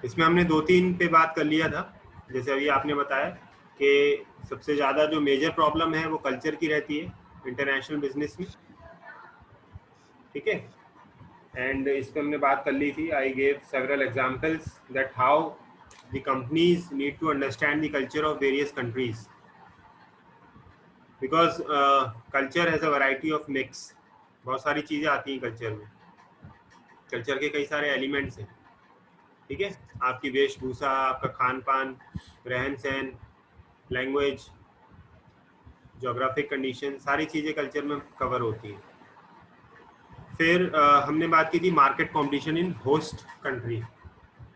इसमें हमने 2-3 पे बात कर लिया था, जैसे अभी आपने बताया कि सबसे ज़्यादा जो मेजर प्रॉब्लम है वो कल्चर की रहती है इंटरनेशनल बिजनेस में, ठीक है। एंड इस पे हमने बात कर ली थी, I gave several examples that how the companies need to understand the culture of various countries, because culture has a variety of mix. बहुत सारी चीज़ें आती हैं कल्चर में, कल्चर के कई सारे एलिमेंट्स हैं, ठीक है। आपकी वेशभूषा, आपका खान पान, रहन सहन, लैंग्वेज, जोग्राफिक कंडीशन, सारी चीज़ें कल्चर में कवर होती हैं। फिर हमने बात की थी market competition in host country,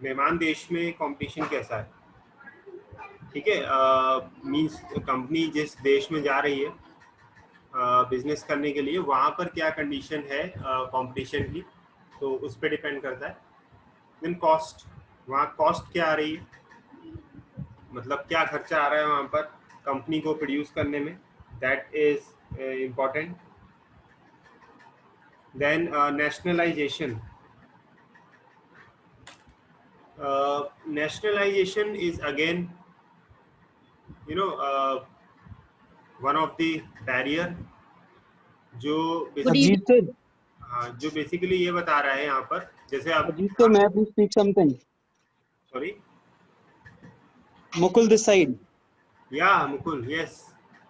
मेहमान देश में कंपटीशन कैसा है, ठीक है। मींस कंपनी जिस देश में जा रही है बिजनेस करने के लिए, वहाँ पर क्या कंडीशन है कंपटीशन की, तो उस पर डिपेंड करता है। देन कॉस्ट, वहाँ कॉस्ट क्या आ रही है, मतलब क्या खर्चा आ रहा है वहाँ पर कंपनी को प्रोड्यूस करने में, that is important. Then nationalization, nationalization is again one of the barrier जो Ajit sir, हाँ, जो बेसिकली ये बता रहा है यहाँ पर, जैसे आप Ajit sir, may I please speak something? Sorry, Mukul this side. या Mukul, yes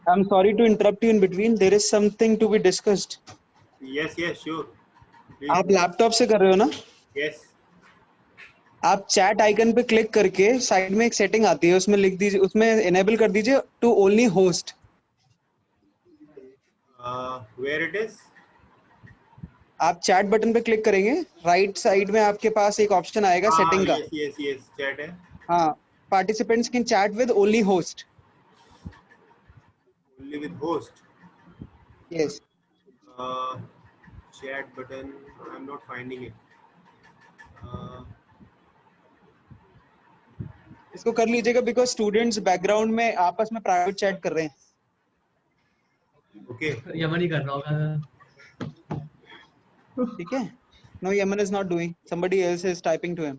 I'm sorry to interrupt you in between. There is something to be discussed. Yes yes sure, आप लैपटॉप से कर रहे हो ना? यस आप चैट आइकन पे click करके साइड में एक सेटिंग आती है, उसमें लिख दीजिए, उसमें इनेबल कर दीजिए to only host. Where it is, आप चैट बटन पे क्लिक करेंगे, राइट साइड में आपके पास एक ऑप्शन आएगा सेटिंग का। यस यस यस चैट है, हाँ, participants can chat with only host. Only with host, yes, chat button I am not finding it, इसको कर लीजिएगा बिकॉज स्टूडेंट्स बैकग्राउंड में आपस में प्राइवेट चैट कर रहे हैं। ओके यमन ही कर रहा होगा। ठीक है, no Yaman is not doing, somebody else is typing to him.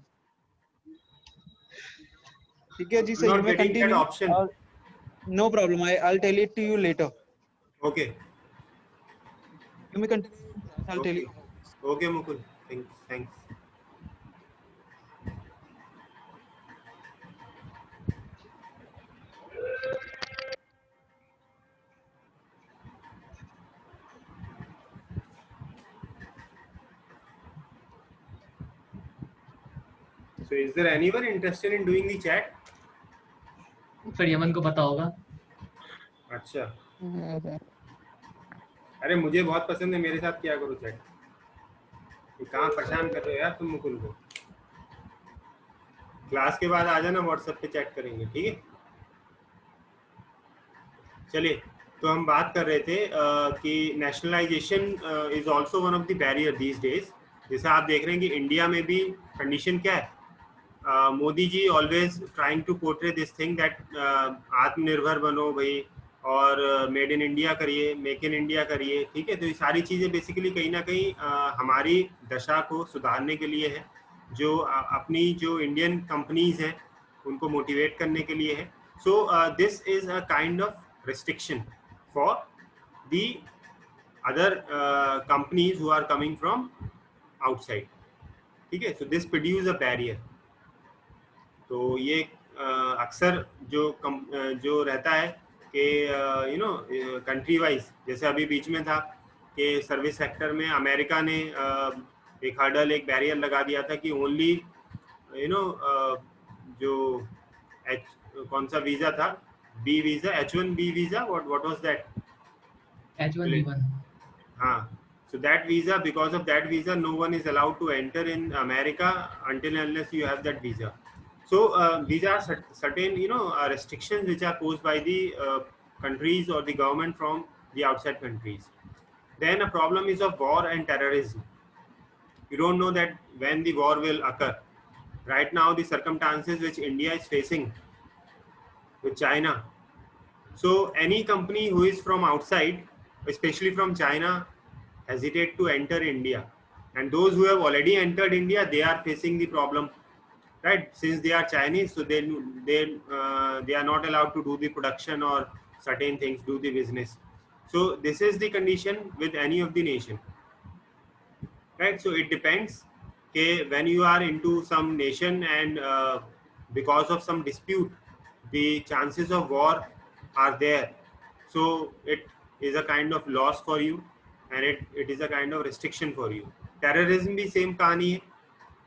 ठीक है जी, sir you not may getting that continue. Option, no problem, I'll tell it to you later. Okay You may continue in class, I'll tell okay you about this. Okay Mukul, thanks. So is there anyone interested in doing the chat? फिर Yemen को पता होगा। अच्छा, अरे मुझे बहुत पसंद है, मेरे साथ क्या करो चैट, ये कहाँ परेशान कर रहे हो यार तुम मुकुल को। क्लास के बाद आ जाना, व्हाट्सएप पे चैट करेंगे, ठीक है। चलिए, तो हम बात कर रहे थे कि nationalisation is also one of the barrier these days. जैसे आप देख रहे हैं कि इंडिया में भी कंडीशन क्या है, Modi ji always trying to portray this thing that आत्मनिर्भर बनो भाई, और मेड इन इंडिया करिए, मेक इन इंडिया करिए, ठीक है। तो ये सारी चीज़ें बेसिकली कहीं ना कहीं हमारी दशा को सुधारने के लिए है, जो अपनी जो इंडियन कंपनीज हैं उनको मोटिवेट करने के लिए है। So this is a kind of restriction for the other companies who are coming from outside, ठीक है। so this produce a barrier। तो ये अक्सर जो रहता है कि कंट्री वाइज, जैसे अभी बीच में था कि सर्विस सेक्टर में अमेरिका ने एक हर्डल, एक बैरियर लगा दिया था कि ओनली जो कौन सा वीज़ा था, B visa, H1B visa, what was that? H1B1। हाँ, so that visa, because of that visa no one is allowed to enter in America until and unless you have that visa. So these are certain restrictions which are posed by the countries or the government from the outside countries. Then a problem is of war and terrorism. You don't know that when the war will occur. Right now the circumstances which India is facing with China, so any company who is from outside, especially from China, hesitate to enter India, and those who have already entered India, they are facing the problem, right? Since they are Chinese, so they are not allowed to do the production or certain things, do the business. So this is the condition with any of the nation, right? So it depends. Okay, when you are into some nation and because of some dispute, the chances of war are there. So it is a kind of loss for you, and it is a kind of restriction for you. Terrorism भी same कहानी है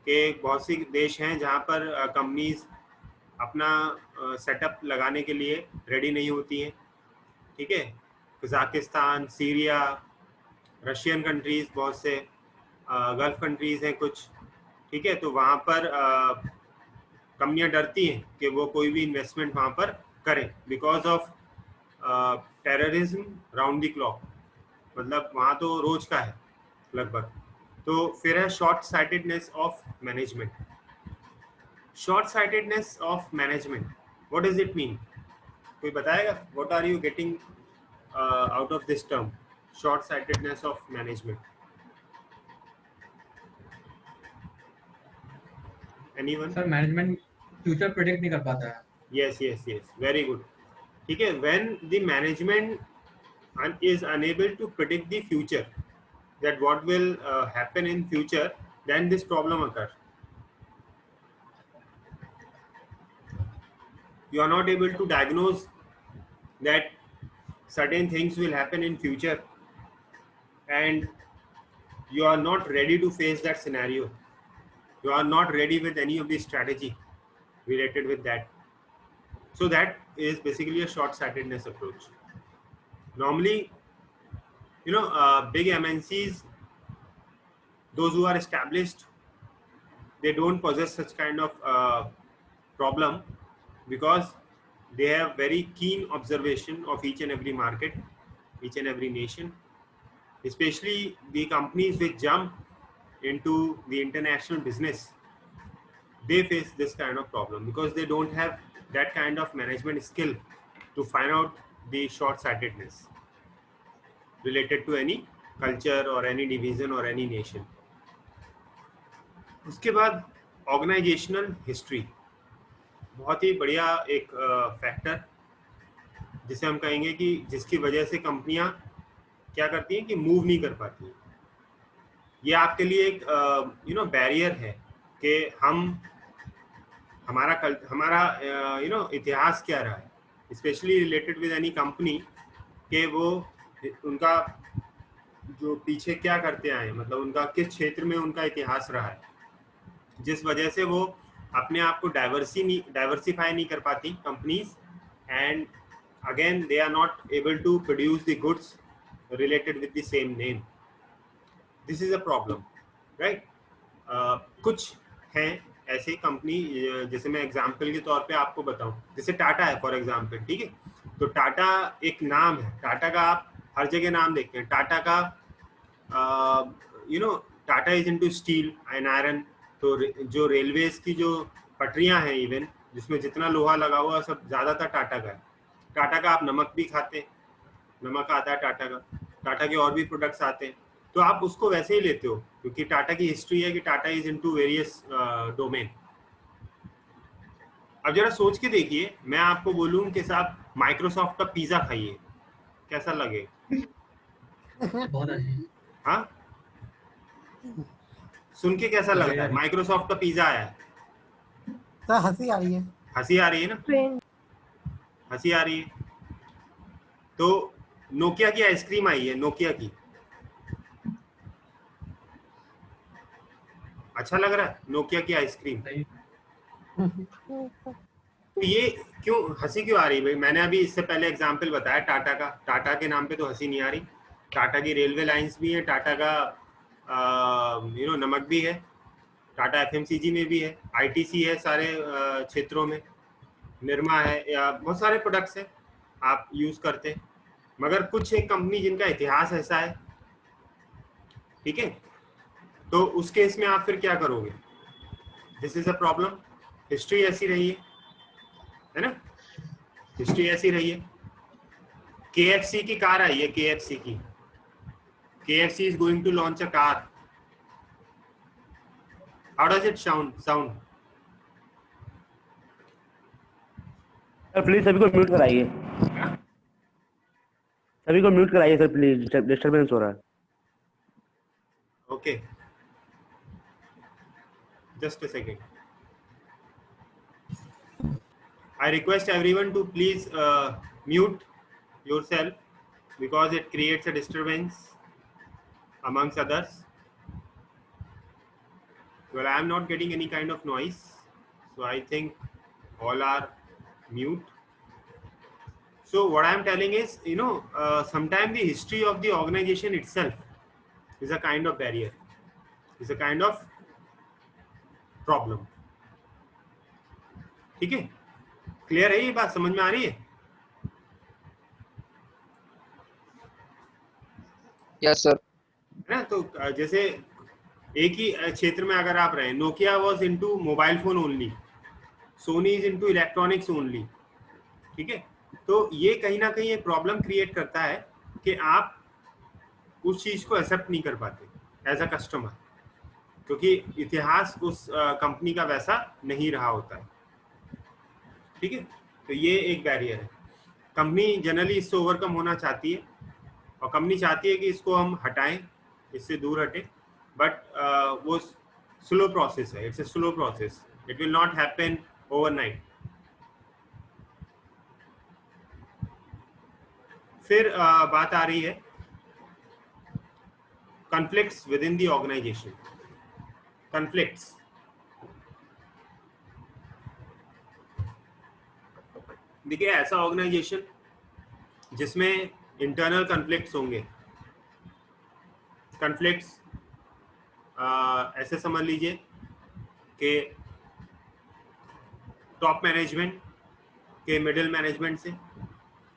कि बहुत सी देश हैं जहाँ पर companies अपना सेटअप लगाने के लिए रेडी नहीं होती हैं, ठीक है? कजाकिस्तान, सीरिया, रशियन कंट्रीज, बहुत से गल्फ कंट्रीज हैं कुछ, ठीक है? तो वहाँ पर कंपनियां डरती हैं कि वो कोई भी इन्वेस्टमेंट वहाँ पर करें because of terrorism round the clock, मतलब वहाँ तो रोज का है लगभग. तो फिर है short sightedness of management. Short sightedness of management, what does it mean? कोई बताएगा? What are you getting out of this term short sightedness of management? Anyone? Sir management future predict नहीं कर पाता है. Yes, yes, yes. Very good. ठीक है, when the management is unable to predict the future, that what will happen in future, then this problem occurs. You are not able to diagnose that certain things will happen in future, and you are not ready to face that scenario. You are not ready with any of the strategy related with that. So that is basically a short-sightedness approach. Normally, you know, big MNCs, those who are established, they don't possess such kind of problem because they have very keen observation of each and every market, each and every nation. Especially the companies which jump into the international business, they face this kind of problem because they don't have that kind of management skill to find out the short-sightedness related to any culture or any division or any nation. उसके बाद organisational history, बहुत ही बढ़िया एक factor जिसे हम कहेंगे कि जिसकी वजह से कंपनियां क्या करती हैं कि मूव नहीं कर पाती हैं. ये आपके लिए एक बैरियर है कि हमारा इतिहास क्या रहा है, specially related with any company, कि वो उनका जो पीछे क्या करते आए, मतलब उनका किस क्षेत्र में उनका इतिहास रहा है, जिस वजह से वो अपने आप को डाइवर्सिफाई नहीं कर पाती companies, and again they are not able to produce the goods related with the same name. This is a problem, right? कुछ हैं ऐसे कंपनी, जैसे मैं एग्जांपल के तौर पे आपको बताऊं, जैसे टाटा है फॉर एग्जांपल, ठीक है? तो टाटा एक नाम है, टाटा का आप हर जगह नाम देखते हैं. टाटा का Tata is into steel and iron. तो जो रेलवेज की जो पटरियां हैं, इवन जिसमें जितना लोहा लगा हुआ सब ज़्यादातर टाटा का है. टाटा का आप नमक भी खाते हैं, नमक आता है टाटा का. टाटा के और भी प्रोडक्ट्स आते हैं, तो आप उसको वैसे ही लेते हो क्योंकि टाटा की हिस्ट्री है कि Tata is into various domain. अब जरा सोच के देखिए, मैं आपको बोलूं कि साहब माइक्रोसॉफ्ट का पिज्जा खाइए, कैसा लगे? बहुत अच्छी. हाँ, सुन के कैसा लग रहा है? माइक्रोसॉफ्ट का पिज्जा आया है, तो हंसी आ रही है. हंसी आ रही है ना? हंसी आ रही है. तो नोकिया की आइसक्रीम आई है, नोकिया की, अच्छा लग रहा है नोकिया की आइसक्रीम. तो ये क्यों हंसी क्यों आ रही भाई? मैंने अभी इससे पहले एग्जांपल बताया टाटा का. टाटा के नाम पे तो हंसी नहीं आ रही. टाटा की रेलवे लाइंस भी है, टाटा का नमक भी है, टाटा एफएमसीजी में भी है, आईटीसी है सारे क्षेत्रों में, निरमा है, या बहुत सारे प्रोडक्ट्स हैं आप यूज करते हैं. मगर कुछ एक कंपनी जिनका इतिहास ऐसा है, ठीक है, तो उस केस में आप फिर क्या करोगे? This is a problem. History ऐसी रही है ना? हिस्ट्री ऐसी रही है. KFC की कार आई है, KFC की. KFC is going to launch a car. How does it sound? Sir please सभी को म्यूट कराइए, सभी को म्यूट कराइए सर प्लीज, डिस्टरबेंस हो रहा है। Okay, just a second. I request everyone to please mute yourself because it creates a disturbance amongst others. Well, I am not getting any kind of noise, so I think all are mute. So what I am telling is, sometimes the history of the organization itself is a kind of barrier, is a kind of problem. ठीक है, clear है ये बात, समझ में आ रही है? Yes sir. है ना? तो जैसे एक ही क्षेत्र में अगर आप रहे, Nokia was into mobile phone only, Soni is into electronics only, ठीक है? तो ये कहीं ना कहीं एक प्रॉब्लम क्रिएट करता है कि आप उस चीज को एक्सेप्ट नहीं कर पाते एज अ कस्टमर, क्योंकि इतिहास उस कंपनी का वैसा नहीं रहा होता है, ठीक है? तो ये एक बैरियर है। कंपनी जनरली इससे ओवरकम होना चाहती है, और कंपनी चाहती है कि इसको हम हटाएं, इससे दूर हटें, बट वो स्लो प्रोसेस है, it's a slow process, it will not happen overnight. फिर बात आ रही है conflicts within the organization. Conflicts, देखिए ऐसा ऑर्गेनाइजेशन जिसमें इंटरनल कॉन्फ्लिक्ट्स होंगे, कॉन्फ्लिक्ट्स ऐसे समझ लीजिए कि टॉप मैनेजमेंट के मिडिल मैनेजमेंट से,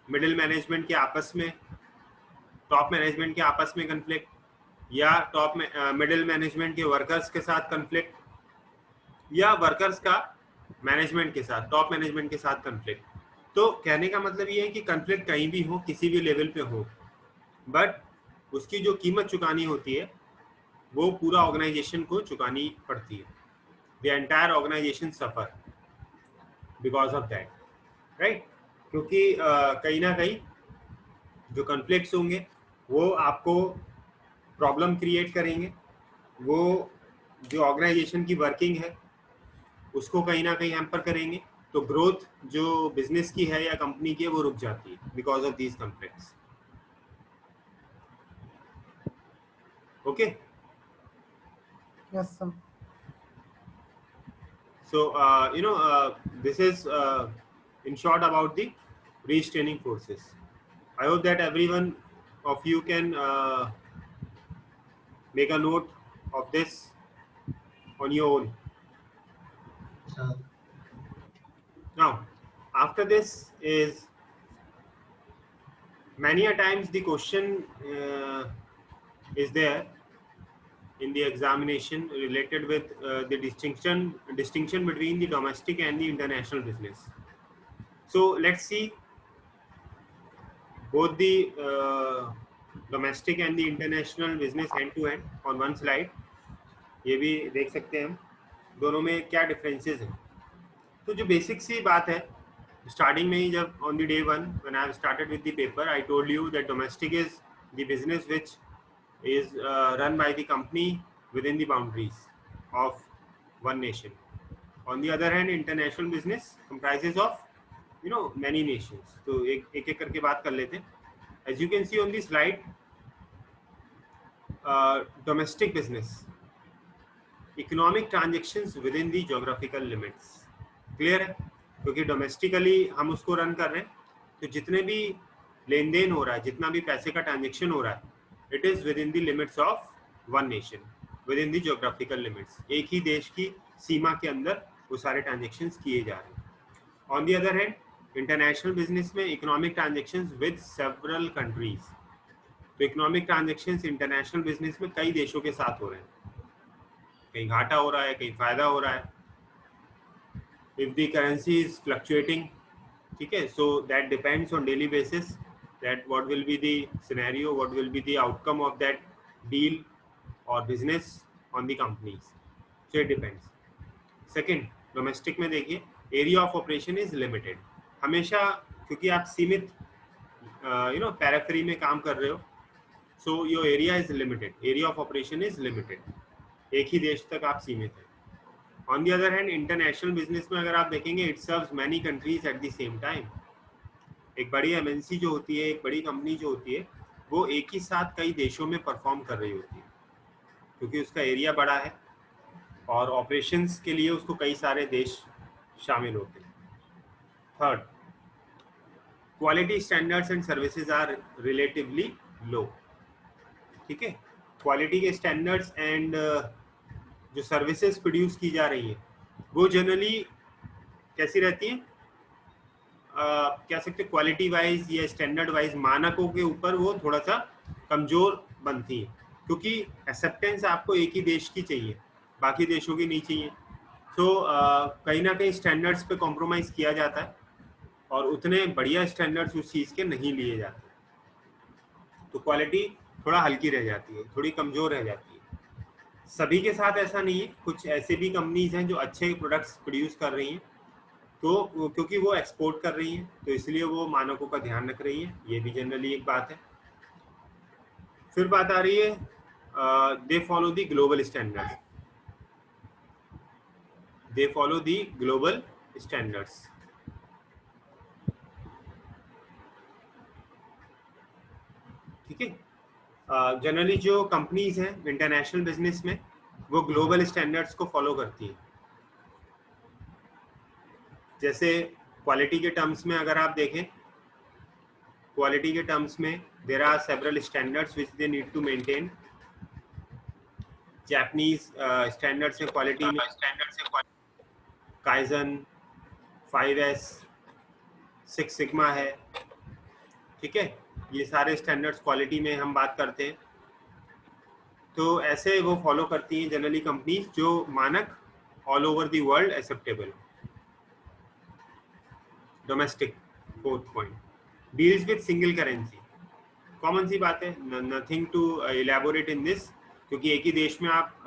मिडिल मैनेजमेंट के आपस में, टॉप मैनेजमेंट के आपस में कॉन्फ्लिक्ट, या टॉप मिडिल मैनेजमेंट के वर्कर्स के साथ कॉन्फ्लिक्ट, या वर्कर्स का मैनेजमेंट के साथ, टॉप मैनेजमेंट के साथ कॉन्फ्लिक्ट। तो कहने का मतलब ये है कि कॉन्फ्लिक्ट कहीं भी हो, किसी भी लेवल पे हो, बट उसकी जो कीमत चुकानी होती है वो पूरा ऑर्गेनाइजेशन को चुकानी पड़ती है। The entire organization suffer because of that, right? क्योंकि कहीं ना कहीं जो कॉन्फ्लिक्ट्स होंगे वो आपको प्रॉब्लम क्रिएट करेंगे, वो जो ऑर्गेनाइजेशन की वर्किंग है उसको कहीं ना कहीं हैम्पर करेंगे, तो ग्रोथ जो बिजनेस की है या कंपनी की है वो रुक जाती है because of these conflicts. Okay, yes sir. so this is in short about the restraining forces. I hope that everyone of you can make a note of this on your own. Now after this is, many a times the question is there in the examination related with the distinction between the domestic and the international business. So let's see both the domestic and the international business hand to hand on one slide. ये भी देख सकते हैं हम दोनों में क्या differences हैं। तो जो बेसिक सी बात है, स्टार्टिंग में ही जब on the day one when I have started with the paper, I told you that domestic is the business which is run by the company within the boundaries of one nation. On the other hand, international business comprises of many nations. तो एक करके बात कर लेते हैं। As you can see on the slide, domestic business, economic transactions within the geographical limits. Clear है? क्योंकि domestically हम उसको रन कर रहे हैं, तो जितने भी लेन देन हो रहा है, जितना भी पैसे का ट्रांजेक्शन हो रहा है, it is within the limits of one nation, within the geographical limits. एक ही देश की सीमा के अंदर वो सारे ट्रांजेक्शन्स किए जा रहे हैं। On the other hand, international business में economic transactions with several countries, तो इकोनॉमिक ट्रांजेक्शन्स इंटरनेशनल बिजनेस में कई देशों के साथ हो रहे हैं, कहीं घाटा हो रहा है, कहीं फायदा हो रहा है। If the currency is fluctuating, ठीक है, so that depends on daily basis that what will be the scenario, what will be the outcome of that deal or business on the companies. So it depends. Second, domestic में देखिए, area of operation is limited. हमेशा, क्योंकि आप सीमित periphery में काम कर रहे हो, so your area is limited, area of operation is limited, एक ही देश तक आप सीमित हैं। On the other hand international business में अगर आप देखेंगे, it serves many countries at the same time. एक बड़ी एमएनसी जो होती है, एक बड़ी कंपनी जो होती है, वो एक ही साथ कई देशों में परफॉर्म कर रही होती है, क्योंकि उसका एरिया बड़ा है और ऑपरेशंस के लिए उसको कई सारे देश शामिल होते हैं। Third, quality standards and services are relatively low. ठीक है, क्वालिटी के स्टैंडर्ड्स एंड जो सर्विसेज प्रोड्यूस की जा रही है वो जनरली कैसी रहती हैं, कह सकते क्वालिटी वाइज या स्टैंडर्ड वाइज मानकों के ऊपर वो थोड़ा सा कमजोर बनती है, क्योंकि एक्सेप्टेंस आपको एक ही देश की चाहिए, बाकी देशों की नहीं चाहिए। तो कहीं ना कहीं स्टैंडर्ड्स पे कॉम्प्रोमाइज किया जाता है और उतने बढ़िया स्टैंडर्ड्स उस चीज़ के नहीं लिए जाते, तो क्वालिटी थोड़ा हल्की रह जाती है, थोड़ी कमज़ोर रह जाती है। सभी के साथ ऐसा नहीं है, कुछ ऐसे भी कंपनीज हैं जो अच्छे प्रोडक्ट्स प्रोड्यूस कर रही हैं, तो क्योंकि वो एक्सपोर्ट कर रही हैं तो इसलिए वो मानकों का ध्यान रख रही हैं, ये भी जनरली एक बात है। फिर बात आ रही है they follow the global standards, they follow the global standards. ठीक है, जनरली जो कंपनीज हैं इंटरनेशनल बिजनेस में वो ग्लोबल स्टैंडर्ड्स को फॉलो करती हैं। जैसे क्वालिटी के टर्म्स में अगर आप देखें, क्वालिटी के टर्म्स में there are several standards which they need to maintain. Japanese standards हैं क्वालिटी में, काइजन, 5S, 6 सिग्मा है। ठीक है, ये सारे स्टैंडर्ड्स क्वालिटी में हम बात करते हैं, तो ऐसे वो फॉलो करती हैं जनरली कंपनीज जो मानक all over the world acceptable. Domestic, fourth point, deals with single currency. Common सी बात है, nothing to elaborate in this, क्योंकि एक ही देश में आप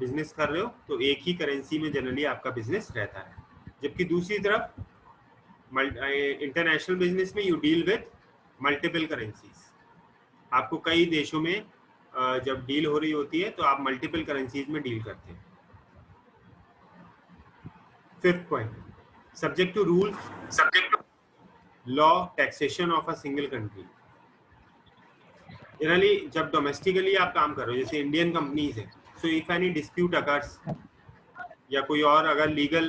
बिजनेस कर रहे हो तो एक ही करेंसी में जनरली आपका बिजनेस रहता है। जबकि दूसरी तरफ इंटरनेशनल बिजनेस में you deal with multiple currencies, आपको कई देशों में जब डील हो रही होती है तो आप मल्टीपल करेंसीज में डील करते हैं। Fifth point, subject to rules, law, taxation of a single country. Generally जब डोमेस्टिकली आप काम कर रहे हो, जैसे इंडियन कंपनीज है, so if any dispute occurs या कोई और अगर लीगल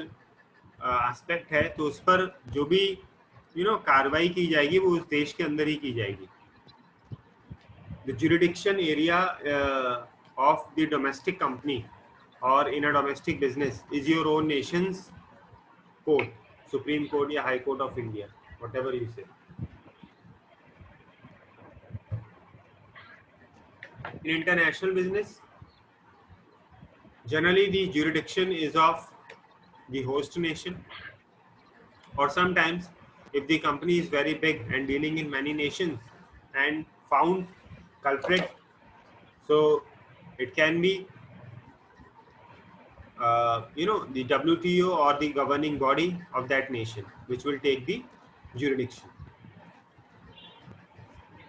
एस्पेक्ट है तो उस पर जो भी कार्रवाई की जाएगी वो उस देश के अंदर ही की जाएगी। The jurisdiction area of the domestic company और in a domestic business is your own nation's court, supreme court या high court of India, whatever you say. In international business, generally the jurisdiction is of the host nation, or sometimes if the company is very big and dealing in many nations and found culprit, so it can be the WTO or the governing body of that nation which will take the jurisdiction.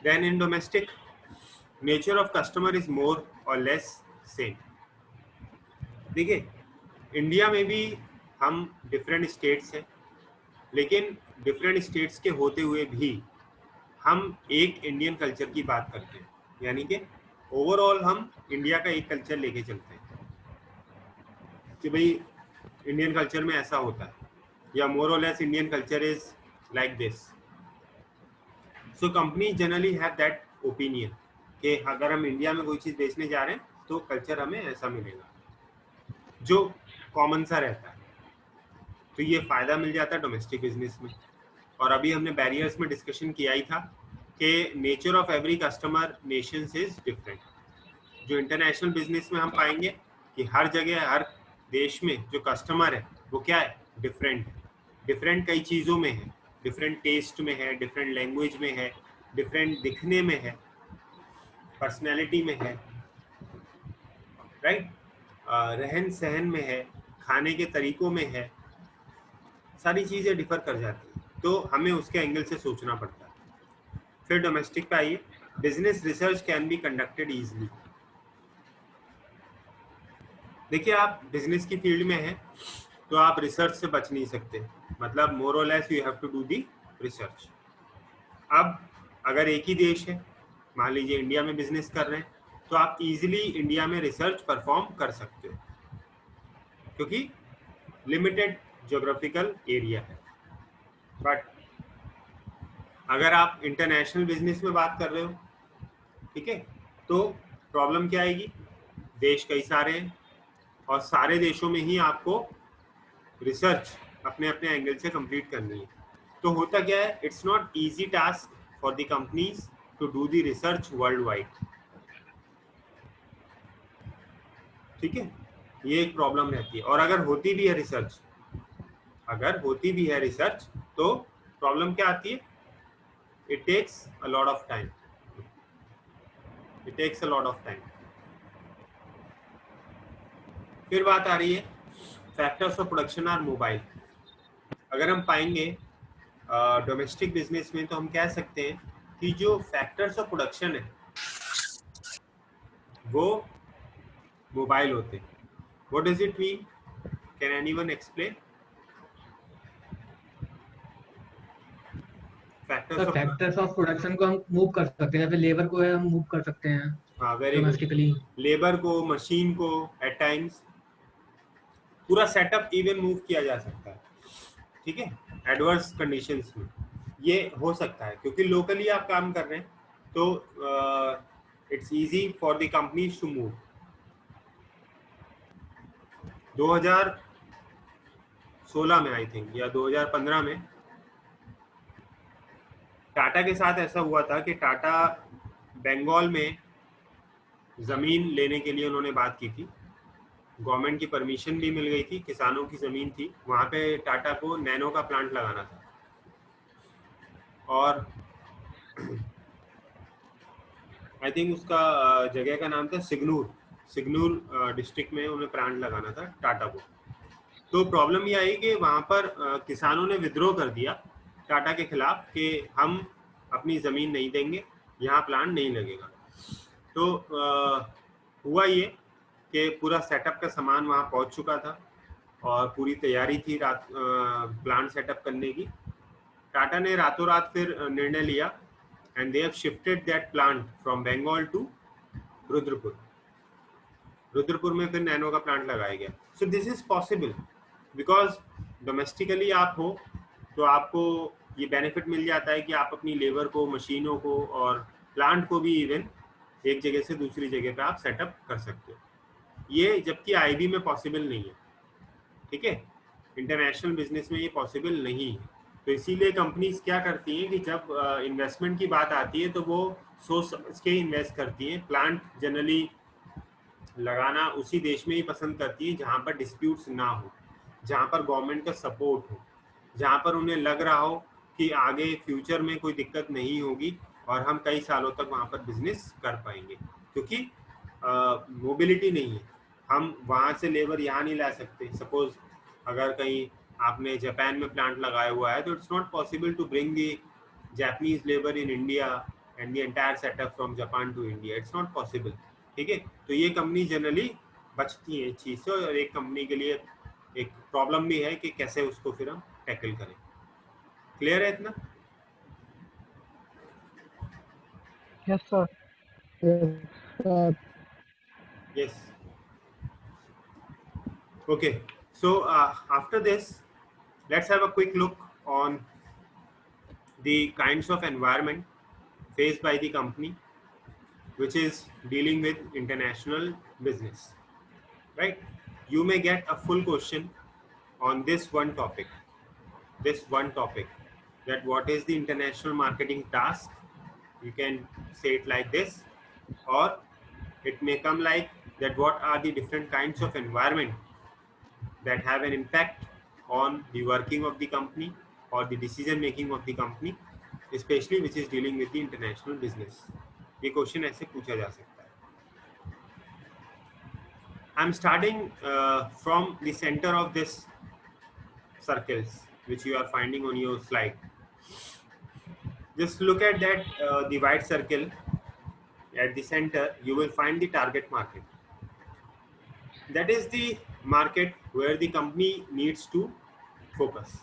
Then in domestic, nature of customer is more और less same. देखिए, India में भी हम different states हैं, लेकिन different states के होते हुए भी हम एक इंडियन कल्चर की बात करते हैं, यानी कि ओवरऑल हम इंडिया का एक कल्चर लेके चलते हैं कि भाई इंडियन कल्चर में ऐसा होता है, या मोर और less Indian culture is like this. So company generally have that opinion कि अगर हम इंडिया में कोई चीज़ बेचने जा रहे हैं तो कल्चर हमें ऐसा मिलेगा, जो कॉमन सा रहता है। तो ये फ़ायदा मिल जाता है डोमेस्टिक बिजनेस में। और अभी हमने बैरियर्स में डिस्कशन किया ही था कि nature of every customer Nations is different. जो इंटरनेशनल बिजनेस में हम पाएंगे कि हर जगह, हर देश में जो कस्टमर है वो क्या है, डिफरेंट है। डिफरेंट कई चीज़ों में है, डिफरेंट टेस्ट में है, डिफरेंट लैंग्वेज में है, डिफरेंट दिखने में है, पर्सनैलिटी में है, राइट, रहन सहन में है, खाने के तरीकों में है, सारी चीज़ें डिफर कर जाती हैं। तो हमें उसके एंगल से सोचना पड़ता है। फिर डोमेस्टिक पे आइए, business research can be conducted easily. देखिए आप बिजनेस की फील्ड में हैं तो आप रिसर्च से बच नहीं सकते, मतलब मोर और less you have to do the research. अब अगर एक ही देश है, मान लीजिए इंडिया में बिजनेस कर रहे हैं, तो आप इजीली इंडिया में रिसर्च परफॉर्म कर सकते हो क्योंकि लिमिटेड ज्योग्राफिकल एरिया है। बट अगर आप इंटरनेशनल बिजनेस में बात कर रहे हो, ठीक है, तो प्रॉब्लम क्या आएगी, देश कई सारे हैं और सारे देशों में ही आपको रिसर्च अपने अपने एंगल से कंप्लीट करनी है। तो होता क्या है, it's not easy task for the companies to do the research world wide. ठीक है, ये एक प्रॉब्लम रहती है। और अगर होती भी है रिसर्च, तो प्रॉब्लम क्या आती है, it takes a lot of time. फिर बात आ रही है factors of production are mobile. अगर हम पाएंगे डोमेस्टिक बिजनेस में, तो हम कह सकते हैं कि जो फैक्टर्स ऑफ प्रोडक्शन है वो मोबाइल होते हैं। What does it mean, can anyone explain? तो फैक्टर्स ऑफ प्रोडक्शन को हम मूव कर सकते हैं, या फिर लेबर को हम मूव कर सकते हैं हाँ, वेरी गुड। डोमेस्टिकली। लेबर को, मशीन को, एट टाइम्स पूरा सेटअप इवन मूव किया जा सकता है। ठीक है, एडवर्स कंडीशंस में ये हो सकता है क्योंकि लोकली आप काम कर रहे हैं, तो it's easy for the companies to move. 2016 में आई थिंक या 2015 में टाटा के साथ ऐसा हुआ था कि टाटा बंगाल में ज़मीन लेने के लिए उन्होंने बात की थी, गवर्नमेंट की परमिशन भी मिल गई थी, किसानों की ज़मीन थी, वहाँ पे टाटा को नैनो का प्लांट लगाना था। और आई थिंक उसका जगह का नाम था सिग्नूर डिस्ट्रिक्ट में उन्हें प्लांट लगाना था टाटा को। तो प्रॉब्लम ये आई कि वहाँ पर किसानों ने विद्रोह कर दिया टाटा के खिलाफ कि हम अपनी ज़मीन नहीं देंगे, यहाँ प्लांट नहीं लगेगा। तो हुआ ये कि पूरा सेटअप का सामान वहाँ पहुँच चुका था और पूरी तैयारी थी प्लांट सेटअप करने की। टाटा ने रातों रात फिर निर्णय लिया and they have shifted that plant from Bengal to Rudrapur में फिर नैनो का प्लांट लगाया गया। So this is possible because domestically आप हो तो आपको ये बेनिफिट मिल जाता है कि आप अपनी लेबर को, मशीनों को और प्लांट को भी इवन एक जगह से दूसरी जगह पे आप सेटअप कर सकते हो। ये जबकि आईबी में पॉसिबल नहीं है, ठीक है, इंटरनेशनल बिजनेस में ये पॉसिबल नहीं है। तो इसीलिए कंपनीज क्या करती हैं कि जब इन्वेस्टमेंट की बात आती है तो वो सोच समझ के इन्वेस्ट करती हैं। प्लांट जनरली लगाना उसी देश में ही पसंद करती है जहाँ पर डिस्प्यूट्स ना हो, जहाँ पर गवर्नमेंट का सपोर्ट हो, जहाँ पर उन्हें लग रहा हो कि आगे फ्यूचर में कोई दिक्कत नहीं होगी और हम कई सालों तक वहाँ पर बिजनेस कर पाएंगे। क्योंकि मोबिलिटी नहीं है, हम वहाँ से लेबर यहाँ नहीं ला सकते। सपोज अगर कहीं आपने जापान में प्लांट लगाया हुआ है तो it's not possible to bring the Japanese labour in India and the entire setup from Japan to India, it's not possible. ठीक है, तो ये कंपनी जनरली बचती है इस चीज़ से और एक कंपनी के लिए एक प्रॉब्लम भी है कि कैसे उसको फिर हम टैकल करें। क्लियर है इतना? Yes sir. Yes. Okay. So after this, let's have a quick look on the kinds of environment faced by the company which is dealing with international business. Right? You may get a full question on this one topic. That what is the international marketing task? You can say it like this, or it may come like that what are the different kinds of environment that have an impact on the working of the company or the decision making of the company, especially which is dealing with the international business. ये question ऐसे पूछा जा सकता है। I'm starting from the center of this circles which you are finding on your slide. Just look at that the white circle at the center. You will find the target market. That is the market where the company needs to focus.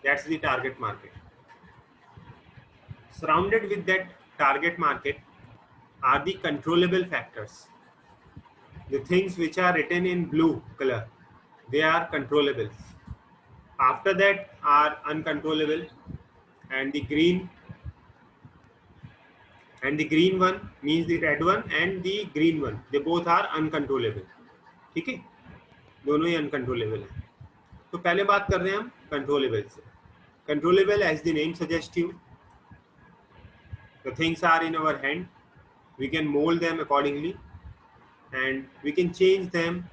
That's the target market. Surrounded with that target market are the controllable factors. The things which are written in blue color, they are controllables. After that are uncontrollable, and the green one means the red one and the green one, they both are uncontrollable. ठीक है, दोनों ही uncontrollable है. तो पहले बात कर रहे हैं हम controllable से. Controllable, as the name suggests you, the things are in our hand. We can mold them accordingly and we can change them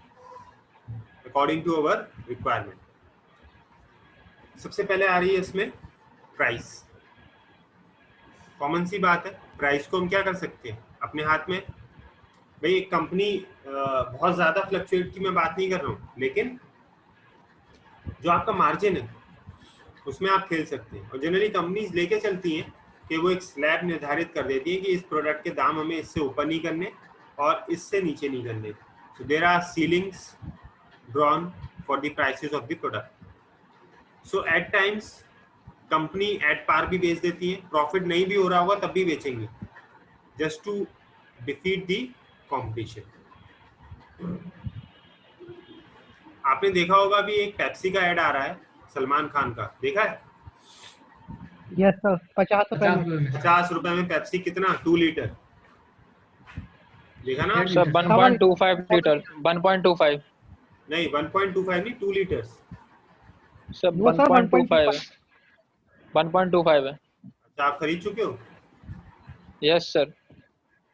according to our requirement. सबसे पहले आ रही है इसमें प्राइस. कॉमन सी बात है, प्राइस को हम क्या कर सकते हैं अपने हाथ में. भाई एक कंपनी बहुत ज़्यादा फ्लक्चुएट की मैं बात नहीं कर रहा हूँ, लेकिन जो आपका मार्जिन है उसमें आप खेल सकते हैं. और जनरली कंपनीज लेके चलती हैं कि वो एक स्लैब निर्धारित कर देती है कि इस प्रोडक्ट के दाम हमें इससे ऊपर नहीं करने और इससे नीचे नहीं करने. So there are ceilings drawn for the prices of the product. So at times company at par भी बेच देती है, प्रॉफिट नहीं भी हो रहा होगा तब भी बेचेंगे, just to defeat the competition. आपने देखा होगा भी एक पेप्सी का ऐड आ रहा है सलमान खान का, देखा है? यस सर, 50 रुपए में। 50 रुपए में पेप्सी कितना? 2 लीटर, देखा ना? सर 1.25 लीटर, 1.25 नहीं 1.25 नहीं, 2 लीटर्स. सर वो सर 1.25 1.25 है. अच्छा, आप खरीद चुके हो? Yes sir.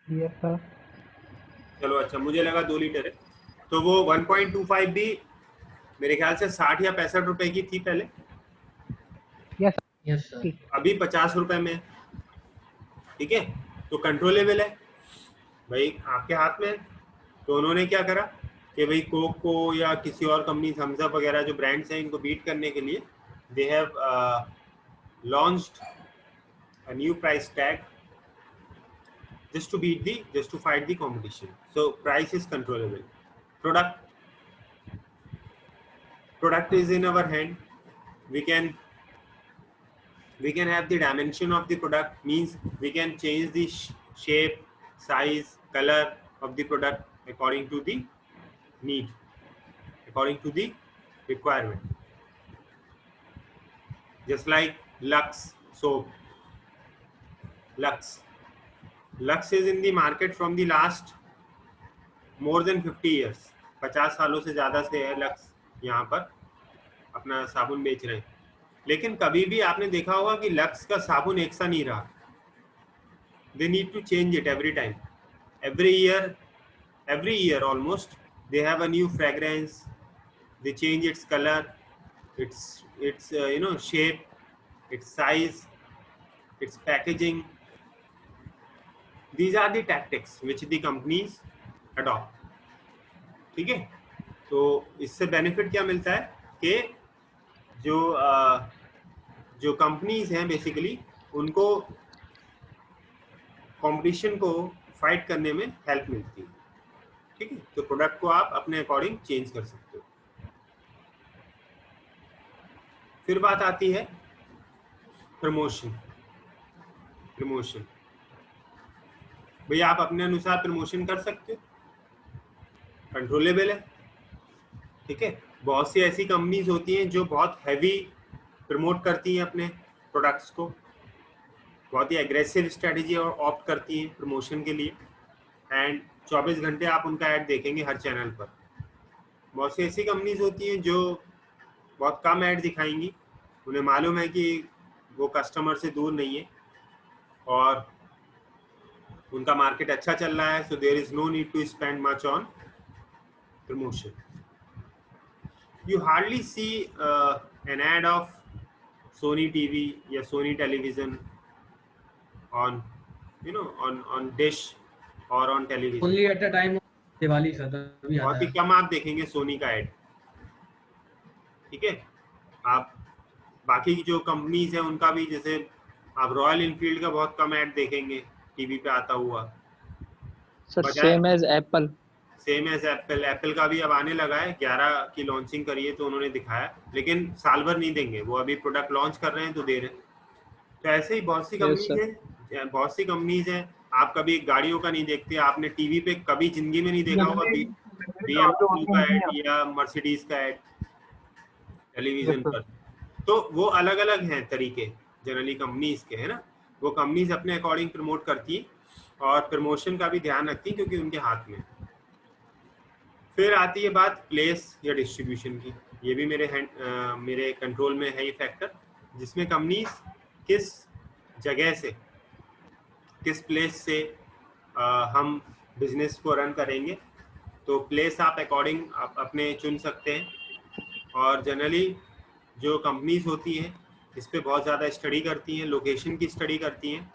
Yes sir. चलो अच्छा, मुझे लगा 2 लीटर है. तो वो 1.25 भी मेरे ख्याल से 60 या 65 रुपए की थी पहले, यस सर। अभी 50 रुपए में. ठीक है, तो कंट्रोलेबल है भाई, आपके हाथ में. तो उन्होंने क्या करा कि भाई कोक को या किसी और कंपनी, थम्स अप वगैरह जो ब्रांड्स हैं, इनको बीट करने के लिए they have launched a new price tag just to fight the competition. So price is controllable. Product is in our hand. We can have the dimension of the product, means we can change the shape, size, color of the product according to the need, according to the requirement. Just like Lux soap. Lux is in the market from the last more than 50 years. 50 सालों से ज़्यादा से है lux यहाँ पर अपना साबुन बेच रहे हैं. लेकिन कभी भी आपने देखा होगा कि लक्स का साबुन एक सा नहीं रहा. They need to change it every time. Every year almost, they have a new fragrance. They change its color, its shape, its size, its packaging. These are the tactics which the companies adopt. ठीक है, तो इससे benefit क्या मिलता है कि जो companies हैं बेसिकली उनको कंपटीशन को फाइट करने में हेल्प मिलती है. ठीक है, तो प्रोडक्ट को आप अपने अकॉर्डिंग चेंज कर सकते हो. फिर बात आती है प्रमोशन. भैया आप अपने अनुसार प्रमोशन कर सकते हो, कंट्रोलेबल है. ठीक है, बहुत सी ऐसी कंपनीज होती हैं जो बहुत हैवी प्रमोट करती हैं अपने प्रोडक्ट्स को, बहुत ही एग्रेसिव स्ट्रेटजी ऑप्ट करती हैं प्रमोशन के लिए, एंड 24 घंटे आप उनका ऐड देखेंगे हर चैनल पर. बहुत सी ऐसी कंपनीज होती हैं जो बहुत कम ऐड दिखाएंगी. उन्हें मालूम है कि वो कस्टमर से दूर नहीं है और उनका मार्केट अच्छा चल रहा है, so there is no need to spend much on promotion. You hardly see an ad of Sony TV या Sony television on on dish और on television. Only at the time Diwali sir, तभी आता बहुत ही है. कम आप देखेंगे सोनी का ऐड. ठीक है, आप बाकी की जो कंपनीज हैं उनका भी, जैसे आप रॉयल इनफील्ड का बहुत कम ऐड देखेंगे टीवी पे आता हुआ। सर बजाय same as Apple. Same as Apple, Apple का भी अब आने लगा है, 11 की लॉन्चिंग करी है तो उन्होंने दिखाया, लेकिन साल भर नहीं देंगे वो, अभी प्रोडक्ट लॉन्च कर रहे हैं तो दे रहे हैं। तो ऐसे ही बहुत सी यस कंपनीज सर। हैं, बहुत सी कंपनीज हैं। आप कभी गाड़ियों का नहीं देखते, आपने टीवी पे कभी जिंदगी में नहीं देखा होगा BMW का ऐड या मर्सिडीज का ऐड टेलीविजन पर। तो वो अलग अलग हैं तरीके जनरली कंपनीज के, है ना। वो कंपनीज अपने अकॉर्डिंग प्रमोट करती है और प्रमोशन का भी ध्यान रखती है क्योंकि उनके हाथ में। फिर आती है बात प्लेस या डिस्ट्रीब्यूशन की। ये भी मेरे कंट्रोल में है ये फैक्टर, जिसमें कंपनीज किस जगह से, किस प्लेस से हम बिजनेस को रन करेंगे। तो प्लेस आप अकॉर्डिंग आप अपने चुन सकते हैं। और जनरली जो कंपनीज होती हैं इस पे बहुत ज़्यादा स्टडी करती हैं, लोकेशन की स्टडी करती हैं।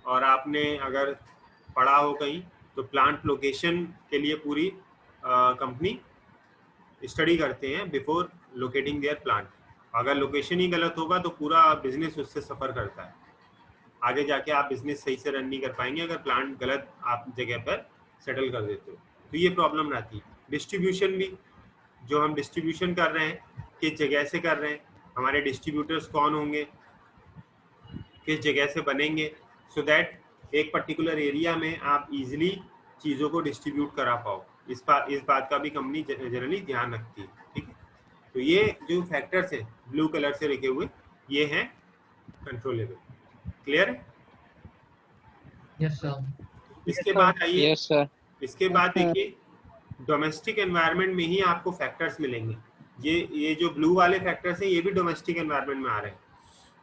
और आपने अगर पढ़ा हो कहीं तो प्लांट लोकेशन के लिए पूरी कंपनी स्टडी करते हैं बिफोर लोकेटिंग देयर प्लांट। अगर लोकेशन ही गलत होगा तो पूरा बिजनेस उससे सफ़र करता है, आगे जाके आप बिजनेस सही से रन नहीं कर पाएंगे अगर प्लांट गलत आप जगह पर सेटल कर देते हो। तो ये प्रॉब्लम रहती है। डिस्ट्रीब्यूशन भी, जो हम डिस्ट्रीब्यूशन कर रहे हैं किस जगह से कर रहे हैं, हमारे डिस्ट्रीब्यूटर्स कौन होंगे, किस जगह से बनेंगे, सो दैट एक पर्टिकुलर एरिया में आप इजीली चीज़ों को डिस्ट्रीब्यूट करा पाओ। इस बात का भी कंपनी जनरली ध्यान रखती है। ठीक है, तो ये जो फैक्टर्स हैं ब्लू कलर से लिखे हुए, ये हैं कंट्रोलेबल। क्लियर है? Yes sir. इसके बाद आइए, यस सर। इसके बाद देखिए डोमेस्टिक एनवायरनमेंट में ही आपको फैक्टर्स मिलेंगे। ये जो ब्लू वाले फैक्टर्स हैं ये भी डोमेस्टिक एनवायरनमेंट में आ रहे हैं,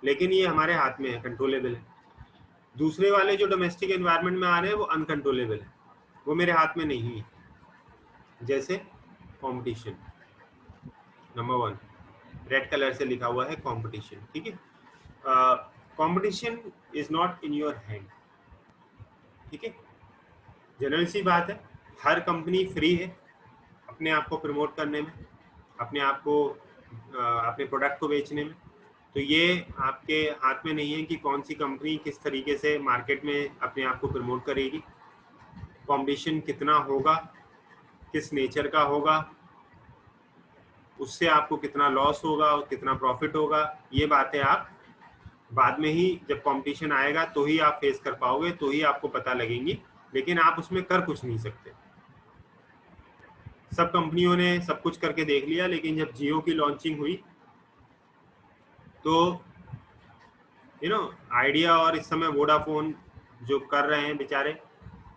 लेकिन ये हमारे हाथ में है, कंट्रोलेबल है। दूसरे वाले जो डोमेस्टिक एनवायरनमेंट में आ रहे हैं वो अनकंट्रोलेबल है, वो मेरे हाथ में नहीं है। जैसे कंपटीशन, नंबर 1 रेड कलर से लिखा हुआ है कंपटीशन। ठीक है, competition is not in your hand. ठीक है, जनरल सी बात है, हर कंपनी फ्री है अपने आप को प्रमोट करने में, अपने आप को अपने प्रोडक्ट को बेचने में। तो ये आपके हाथ में नहीं है कि कौन सी कंपनी किस तरीके से मार्केट में अपने आप को प्रमोट करेगी, कंपटीशन कितना होगा, किस नेचर का होगा, उससे आपको कितना लॉस होगा और कितना प्रॉफिट होगा, ये बातें आप बाद में ही जब कंपटीशन आएगा तो ही आप फेस कर पाओगे, तो ही आपको पता लगेंगी, लेकिन आप उसमें कर कुछ नहीं सकते। सब कंपनियों ने सब कुछ करके देख लिया, लेकिन जब जियो की लॉन्चिंग हुई तो आइडिया और इस समय वोडाफोन जो कर रहे हैं बेचारे,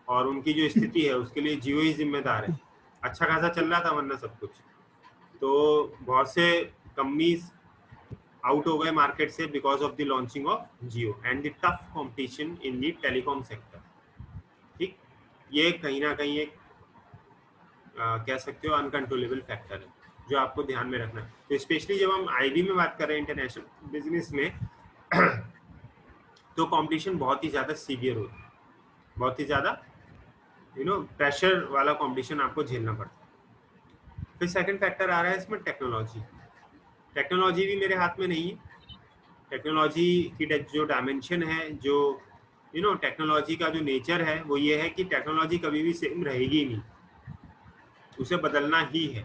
और उनकी जो स्थिति है उसके लिए जियो ही जिम्मेदार है। अच्छा खासा चल रहा था वरना सब कुछ, तो बहुत से कंपनीज आउट हो गए मार्केट से because of the launching of Jio and the tough competition in the telecom sector. ठीक, ये कहीं ना कहीं एक कह सकते हो अनकंट्रोलेबल फैक्टर है जो आपको ध्यान में रखना है। तो स्पेशली जब हम आईबी में बात कर रहे हैं इंटरनेशनल बिजनेस में तो कंपटीशन बहुत ही ज़्यादा सीवियर होता है, बहुत ही ज़्यादा प्रेशर वाला कंपटीशन आपको झेलना पड़ता है। फिर सेकंड फैक्टर आ रहा है इसमें टेक्नोलॉजी। टेक्नोलॉजी भी मेरे हाथ में नहीं है। टेक्नोलॉजी की जो डायमेंशन है, जो टेक्नोलॉजी का जो नेचर है वो ये है कि टेक्नोलॉजी कभी भी सेम रहेगी नहीं, उसे बदलना ही है,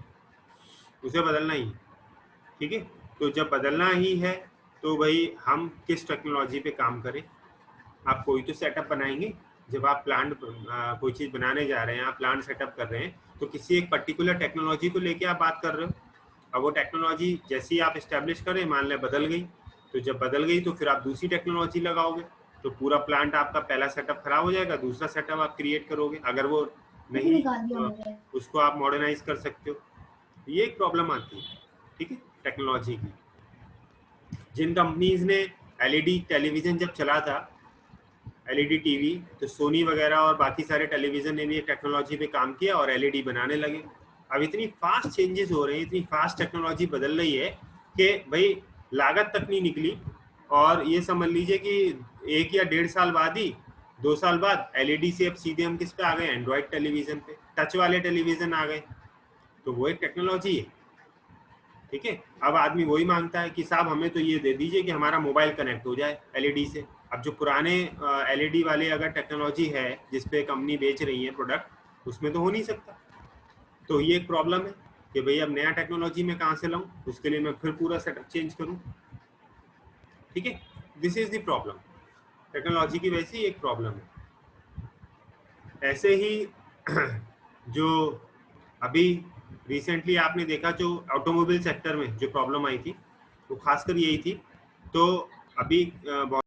उसे बदलना ही। ठीक है, तो जब बदलना ही है तो भाई हम किस टेक्नोलॉजी पे काम करें। आप कोई तो सेटअप बनाएंगे, जब आप प्लांट कोई चीज़ बनाने जा रहे हैं, आप प्लांट सेटअप कर रहे हैं, तो किसी एक पर्टिकुलर टेक्नोलॉजी को लेके आप बात कर रहे हो। अब वो टेक्नोलॉजी जैसी आप इस्टेब्लिश करें, मान लें बदल गई, तो जब बदल गई तो फिर आप दूसरी टेक्नोलॉजी लगाओगे, तो पूरा प्लांट आपका पहला सेटअप खराब हो जाएगा, दूसरा सेटअप आप क्रिएट करोगे। अगर वो नहीं उसको आप मॉडर्नाइज कर सकते हो, ये एक प्रॉब्लम आती है। ठीक है, टेक्नोलॉजी की। जिन कंपनीज ने एलईडी टेलीविज़न जब चला था, एलईडी टीवी, तो सोनी वगैरह और बाकी सारे टेलीविज़न ने भी एक टेक्नोलॉजी पे काम किया और एलईडी बनाने लगे। अब इतनी फास्ट चेंजेस हो रहे हैं, इतनी फास्ट टेक्नोलॉजी बदल रही है कि भाई लागत तक नहीं निकली, और ये समझ लीजिए कि 1 या 1.5 साल बाद ही, 2 साल बाद एलईडी से अब सीधे हम किस पे आ गए, एंड्रॉयड टेलीविज़न पे, टच वाले टेलीविज़न आ गए। तो वो एक टेक्नोलॉजी है। ठीक है। अब आदमी वही मांगता है कि साहब हमें तो ये दे दीजिए कि हमारा मोबाइल कनेक्ट हो जाए एलईडी से। अब जो पुराने एलईडी वाले अगर टेक्नोलॉजी है जिसपे कंपनी बेच रही है प्रोडक्ट, उसमें तो हो नहीं सकता। तो ये एक प्रॉब्लम है कि भाई अब नया टेक्नोलॉजी में कहाँ से लाऊं, उसके लिए मैं फिर पूरा सेटअप चेंज करूं। ठीक है, this is the problem. Technology की वैसे ही एक प्रॉब्लम है। ऐसे ही जो अभी रिसेंटली आपने देखा जो ऑटोमोबाइल सेक्टर में जो प्रॉब्लम आई थी वो खासकर यही थी। तो अभी बहुत